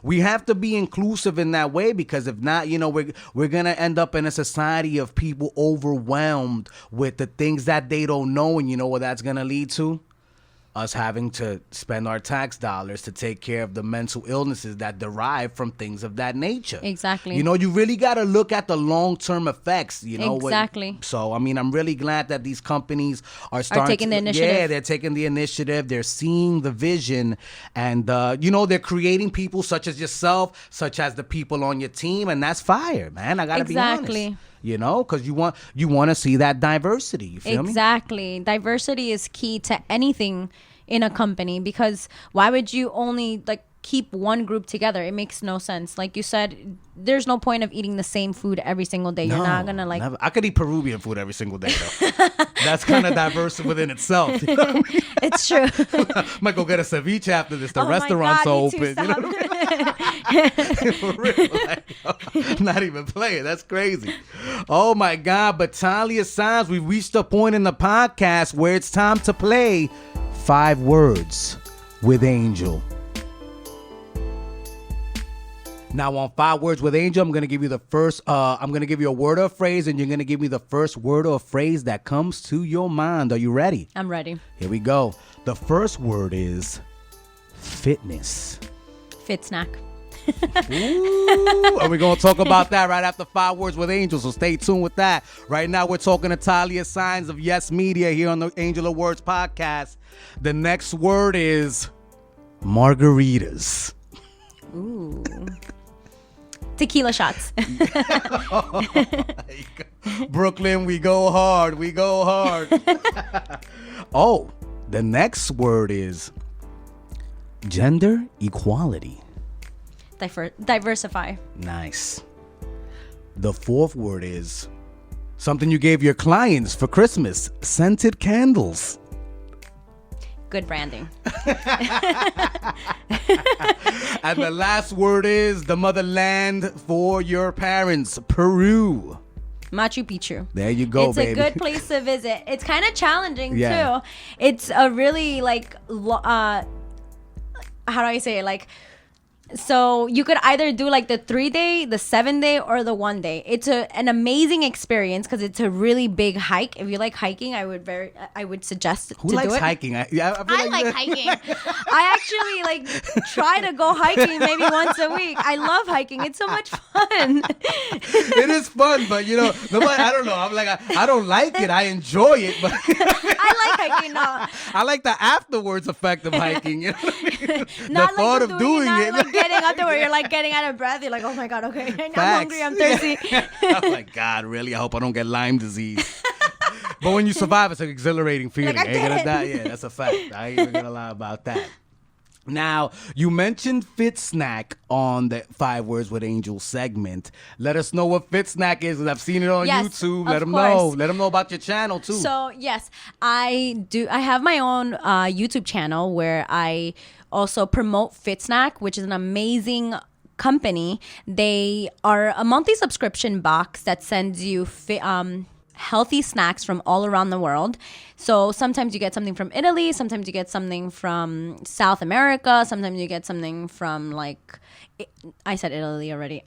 we have to be inclusive in that way, because if not, we're going to end up in a society of people overwhelmed with the things that they don't know. And you know what that's going to lead to? Us having to spend our tax dollars to take care of the mental illnesses that derive from things of that nature. Exactly. You really got to look at the long-term effects, Exactly. So, I mean, I'm really glad that these companies are starting taking the initiative. Yeah, they're taking the initiative. They're seeing the vision. And, they're creating people such as yourself, such as the people on your team. And that's fire, man. I got to be honest. Exactly. Because you want to see that diversity. You feel me? Exactly. Diversity is key to anything in a company, because why would you only keep one group together? It makes no sense. Like you said, there's no point of eating the same food every single day. You're not gonna never. I could eat Peruvian food every single day though. That's kind of diverse within itself. You know what I mean? It's true. Might go get a ceviche after this. The Oh my restaurants God, are me too, open. You know what I mean? For real. Not even playing. That's crazy. Oh my God. But Thalia Saenz, we've reached a point in the podcast where it's time to play 5 Words with Angel. Now, on 5 Words with Angel, I'm going to give you the first, I'm going to give you a word or a phrase, and you're going to give me the first word or phrase that comes to your mind. Are you ready? I'm ready. Here we go. The first word is fitness. Fit snack. Ooh, and we're going to talk about that right after 5 Words with Angel, so stay tuned with that. Right now, we're talking to Thalia Saenz of Yes Media here on the Angel of Words podcast. The next word is margaritas. Ooh. Tequila shots. Brooklyn, we go hard. We go hard. Oh, the next word is gender equality. Diversify. Nice. The 4th word is something you gave your clients for Christmas. Scented candles. Good branding. And the last word is the motherland for your parents. Peru. Machu Picchu. There you go, it's baby. It's a good place to visit. It's kind of challenging Yeah. too. It's a really how do I say it? So you could either do the 3-day, the 7-day, or the 1-day. It's an amazing experience because it's a really big hike. If you like hiking, I would suggest Who to likes do it. hiking? I like hiking. I actually try to go hiking maybe once a week. I love hiking. It's so much fun. It is fun, but nobody. I don't know. I'm I don't like it. I enjoy it, but I like hiking. No, I like the afterwards effect of hiking. You know what I mean? not The thought of doing not it. getting up to where you're getting out of breath. You're like, oh my God, okay, I'm hungry, I'm thirsty. I'm like, God, really? I hope I don't get Lyme disease. But when you survive, it's an exhilarating feeling. I Ain't gonna did it. die. Yeah, that's a fact. I ain't even gonna lie about that. Now, you mentioned Fit Snack on the 5 Words with Angel segment. Let us know what Fit Snack is, because I've seen it on Yes, YouTube. of Let them know. course. Let them know about your channel, too. So, yes, I do. I have my own YouTube channel where I also promote Fit Snack, which is an amazing company. They are a monthly subscription box that sends you healthy snacks from all around the world. So sometimes you get something from Italy, sometimes you get something from South America, sometimes you get something from I said Italy already.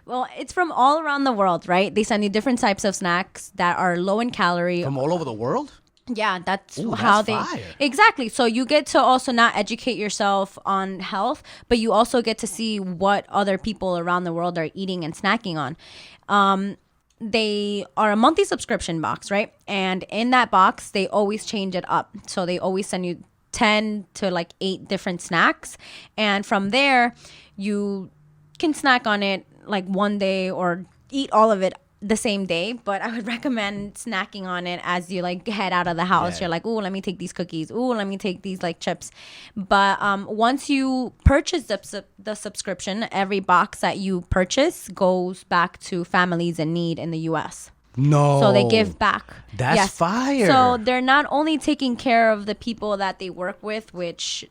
Well, it's from all around the world, right? They send you different types of snacks that are low in calorie. From all over the world? Yeah, that's Ooh, how that's they fire. Exactly. So you get to also not educate yourself on health, but you also get to see what other people around the world are eating and snacking on. They are a monthly subscription box, right? And in that box, they always change it up. So they always send you 10 to 8 different snacks, and from there you can snack on it one day or eat all of it the same day. But I would recommend snacking on it as you head out of the house. Yeah. You're oh, let me take these cookies. Oh, let me take these chips. But once you purchase the subscription, every box that you purchase goes back to families in need in the U.S. No. So they give back. That's fire. So they're not only taking care of the people that they work with, which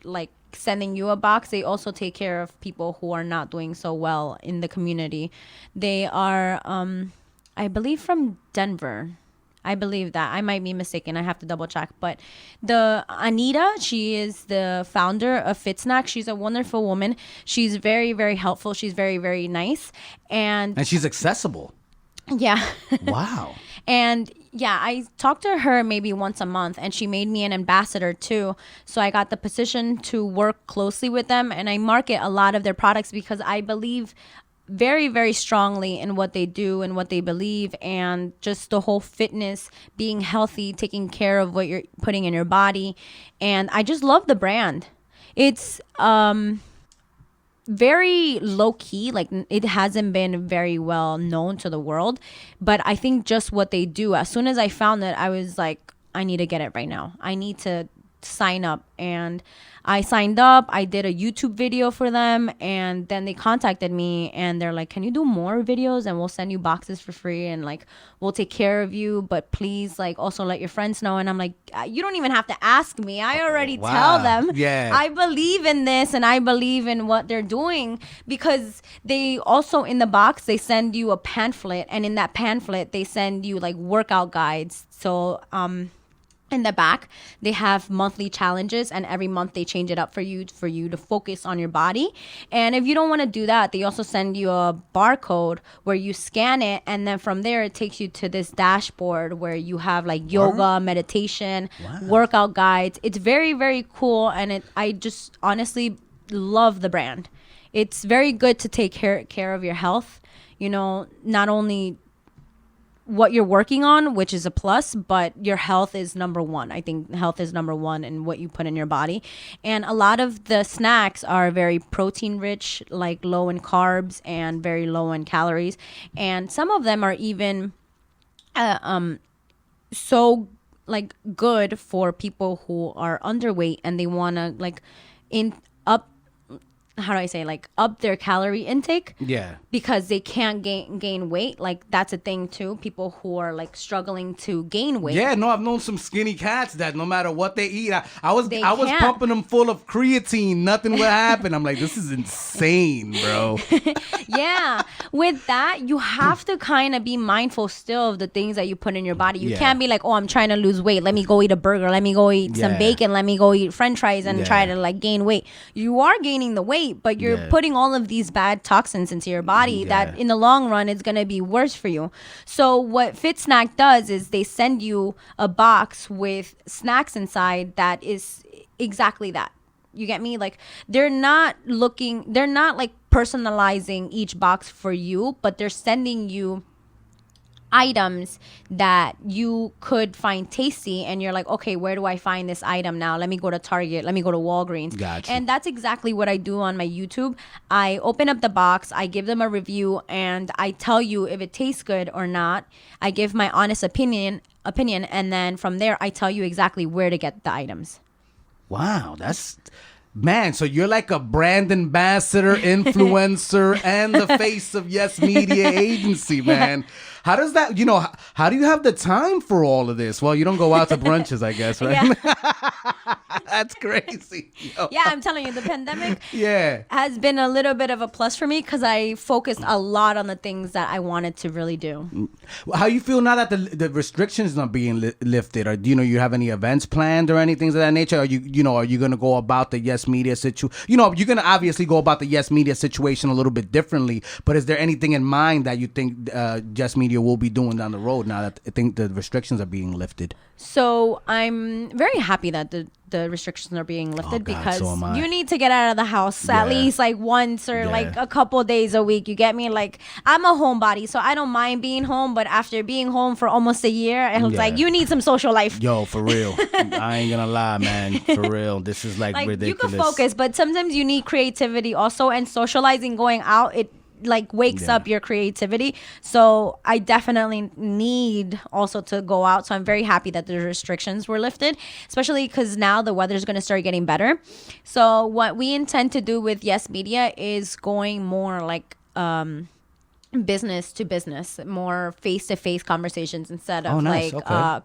sending you a box, they also take care of people who are not doing so well in the community. They are I believe from Denver. I believe that. I might be mistaken. I have to double check. But the Anita, she is the founder of Fit Snack. She's a wonderful woman. She's very, very helpful. She's very, very nice. And she's accessible. Yeah. Wow. And yeah, I talk to her maybe once a month, and she made me an ambassador too. So I got the position to work closely with them, and I market a lot of their products because I believe very, very strongly in what they do and what they believe, and just the whole fitness, being healthy, taking care of what you're putting in your body. And I just love the brand. It's very low key, like it hasn't been very well known to the world, but I think just what they do, as soon as I found it, I was like, I need to get it right now. I need to sign up. And I signed up. I did a YouTube video for them, and then they contacted me and they're like, can you do more videos, and we'll send you boxes for free, and like we'll take care of you, but please like also let your friends know. And I'm like, you don't even have to ask me. I already tell them. Yeah. I believe in this, and I believe in what they're doing, because they also, in the box, they send you a pamphlet, and in that pamphlet they send you like workout guides. So in the back, they have monthly challenges, and every month they change it up for you to focus on your body. And if you don't want to do that, they also send you a barcode where you scan it, and then from there it takes you to this dashboard where you have like yoga, meditation, workout guides. It's very, very cool, and I just honestly love the brand. It's very good to take care of your health, you know, not only what you're working on, which is a plus, but your health is number one. I think health is number one in what you put in your body. And a lot of the snacks are very protein rich, like low in carbs and very low in calories. And some of them are even so like good for people who are underweight and they want to like up their calorie intake. Yeah. Because they can't gain weight. Like that's a thing too. People who are like struggling to gain weight. Yeah, no, I've known some skinny cats that no matter what they eat, I was can't. pumping them full of creatine. Nothing would happen. I'm like, this is insane, bro. Yeah. With that, you have to kind of be mindful still of the things that you put in your body. You can't be like, oh, I'm trying to lose weight. Let me go eat a burger. Let me go eat some bacon. Let me go eat French fries and try to like gain weight. You are gaining the weight, but you're putting all of these bad toxins into your body that in the long run is going to be worse for you. So what Fit Snack does is they send you a box with snacks inside that is exactly that. You get me? Like they're not like personalizing each box for you, but they're sending you items that you could find tasty, and you're like, okay, where do I find this item now? Let me go to Target, let me go to Walgreens. Gotcha. And that's exactly what I do on my YouTube. I open up the box, I give them a review, and I tell you if it tastes good or not. I give my honest opinion, and then from there I tell you exactly where to get the items. Wow, man, so you're like a brand ambassador, influencer, and the face of Yes Media Agency, man. How does that, how do you have the time for all of this? Well, you don't go out to brunches, I guess, right? Yeah. That's crazy. Yo. Yeah, I'm telling you, the pandemic has been a little bit of a plus for me because I focused a lot on the things that I wanted to really do. How you feel now that the restrictions not being lifted? Or do you have any events planned or anything of that nature? Are you going to go about the Yes Media situation? You're going to obviously go about the Yes Media situation a little bit differently, but is there anything in mind that you think Yes Media will be doing down the road now that I think the restrictions are being lifted? So I'm very happy that the restrictions are being lifted because you need to get out of the house at least like once or like a couple days a week. You get me? Like I'm a homebody, so I don't mind being home, but after being home for almost a year, it's like you need some social life. Yo, for real. I ain't gonna lie, man. For real. This is like ridiculous. You can focus, but sometimes you need creativity also, and socializing, going out, it like wakes up your creativity. So I definitely need also to go out. So I'm very happy that the restrictions were lifted, especially because now the weather's going to start getting better. So what we intend to do with Yes Media is going more like business to business, more face-to-face conversations instead of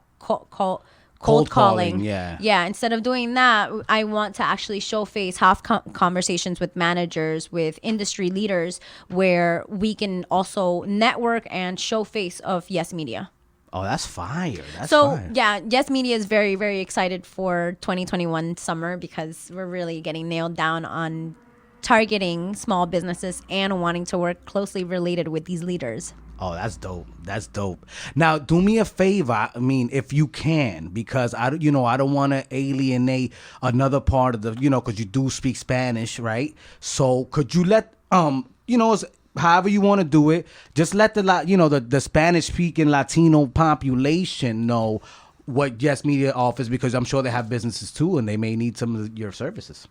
cold calling. Yeah. Instead of doing that, I want to actually show face, have conversations with managers, with industry leaders, where we can also network and show face of Yes Media. Oh, that's fire. That's So fire. yeah, Yes Media is very, very excited for 2021 summer because we're really getting nailed down on targeting small businesses and wanting to work closely related with these leaders. Oh, that's dope. That's dope. Now, do me a favor. I mean, if you can, because I don't want to alienate another part of the, because you do speak Spanish, right? So could you let, however you want to do it, just let the Spanish speaking Latino population know what Yes Media offers, because I'm sure they have businesses too and they may need some of your services.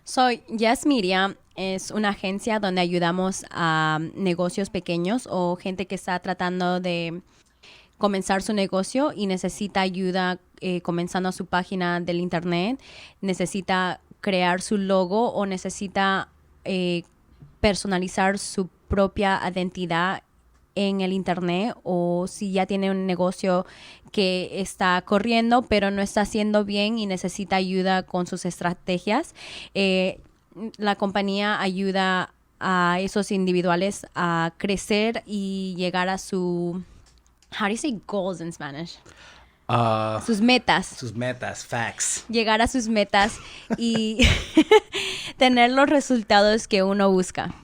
So, Yes Media es una agencia donde ayudamos a negocios pequeños o gente que está tratando de comenzar su negocio y necesita ayuda comenzando su página del internet, necesita crear su logo o necesita personalizar su propia identidad en el internet, o si ya tiene un negocio que está corriendo pero no está haciendo bien y necesita ayuda con sus estrategias. La compañía ayuda a esos individuales a crecer y llegar a su, how do you say goals in Spanish? Sus metas. Sus metas, facts. Llegar a sus metas y tener los resultados que uno busca.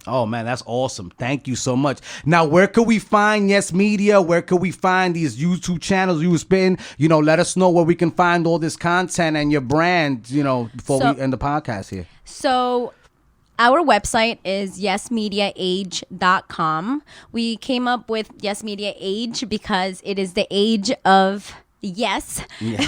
Oh, man, that's awesome. Thank you so much. Now, where could we find Yes Media? Where could we find these YouTube channels you spin? Let us know where we can find all this content and your brand, before we end the podcast here. So our website is yesmediaage.com. We came up with Yes Media Age because it is the age of yes. Yeah.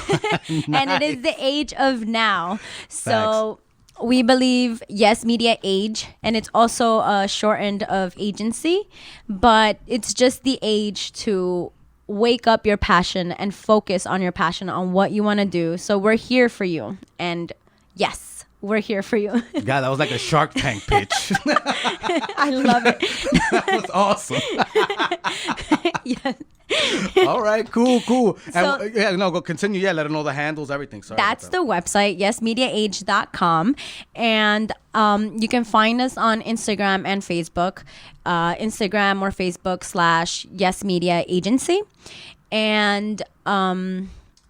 And it is the age of now. So we believe Yes Media Age, and it's also a shortened of agency, but it's just the age to wake up your passion and focus on your passion, on what you want to do. So we're here for you. And yes, we're here for you. God, that was like a Shark Tank pitch. I love it. That was awesome. Yes. All right, cool. So, Go continue. Yeah, let them know the handles, everything. Sorry. That's the website, yesmediaage.com. And you can find us on Instagram and Facebook. Instagram or Facebook / Yes Media Agency. And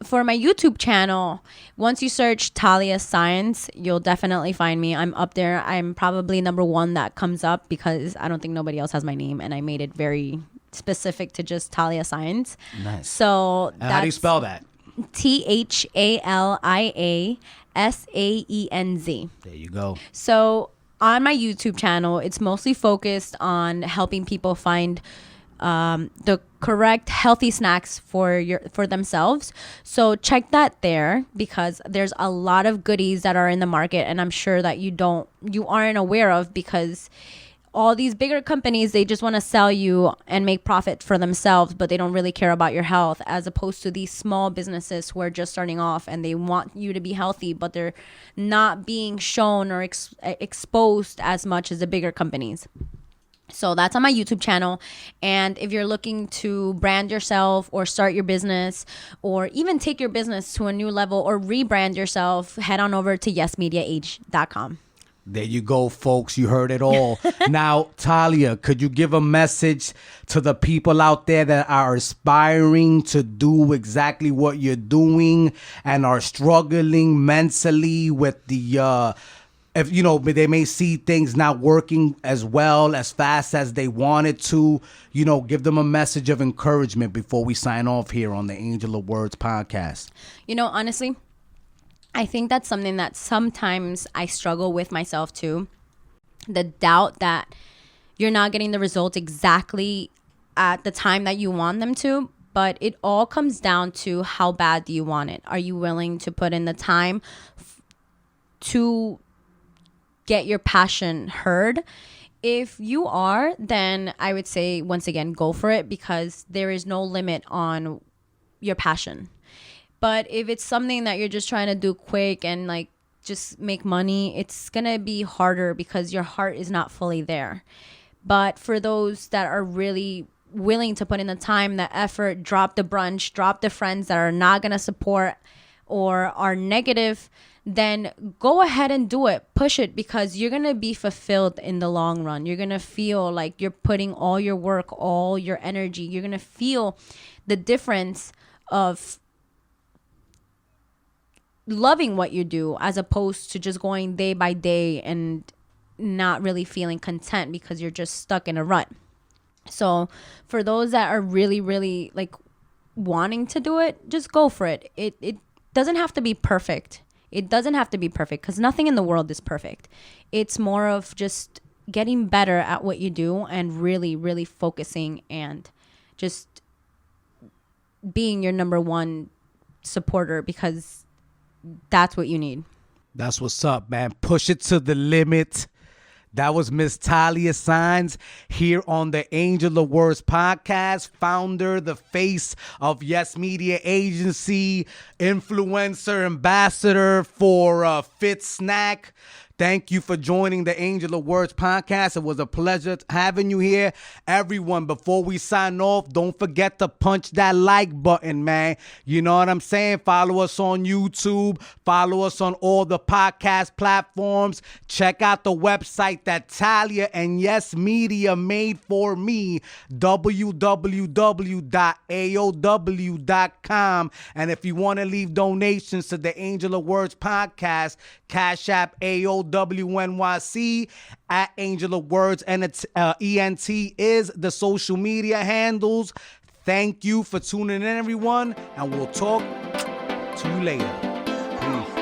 for my YouTube channel, once you search Thalia Saenz, you'll definitely find me. I'm up there. I'm probably number 1 that comes up because I don't think nobody else has my name, and I made it very specific to just Thalia Saenz. Nice. So how do you spell that? THALIASAENZ. There you go. So on my YouTube channel, it's mostly focused on helping people find the correct healthy snacks for themselves. So check that there, because there's a lot of goodies that are in the market, and I'm sure that you aren't aware of, because all these bigger companies, they just want to sell you and make profit for themselves, but they don't really care about your health, as opposed to these small businesses who are just starting off and they want you to be healthy, but they're not being shown or exposed as much as the bigger companies. So that's on my YouTube channel. And if you're looking to brand yourself or start your business, or even take your business to a new level or rebrand yourself, head on over to yesmediaage.com. There you go, folks. You heard it all. Now, Thalia, could you give a message to the people out there that are aspiring to do exactly what you're doing and are struggling mentally with the, they may see things not working as well, as fast as they wanted to, give them a message of encouragement before we sign off here on the Angel of Words podcast. Honestly, I think that's something that sometimes I struggle with myself too. The doubt that you're not getting the results exactly at the time that you want them to. But it all comes down to, how bad do you want it? Are you willing to put in the time to get your passion heard? If you are, then I would say, once again, go for it, because there is no limit on your passion. But if it's something that you're just trying to do quick and just make money, it's going to be harder because your heart is not fully there. But for those that are really willing to put in the time, the effort, drop the brunch, drop the friends that are not going to support, or are negative, then go ahead and do it. Push it, because you're going to be fulfilled in the long run. You're going to feel like you're putting all your work, all your energy. You're going to feel the difference of loving what you do as opposed to just going day by day and not really feeling content because you're just stuck in a rut. So for those that are really, really like wanting to do it, just go for it. It doesn't have to be perfect. It doesn't have to be perfect, because nothing in the world is perfect. It's more of just getting better at what you do and really, really focusing and just being your number one supporter, because that's what you need. That's what's up, man. Push it to the limit. That was Miss Thalia Saenz here on the Angel of Words podcast, founder, the face of Yes Media Agency, influencer, ambassador for Fit Snack. Thank you for joining the Angel of Words podcast. It was a pleasure having you here. Everyone, before we sign off, don't forget to punch that like button, man. You know what I'm saying? Follow us on YouTube. Follow us on all the podcast platforms. Check out the website that Thalia and Yes Media made for me, www.aow.com. And if you want to leave donations to the Angel of Words podcast, Cash App AOWNYC at Angel of Words, and it's ENT is the social media handles. Thank you for tuning in, everyone, and we'll talk to you later. Peace.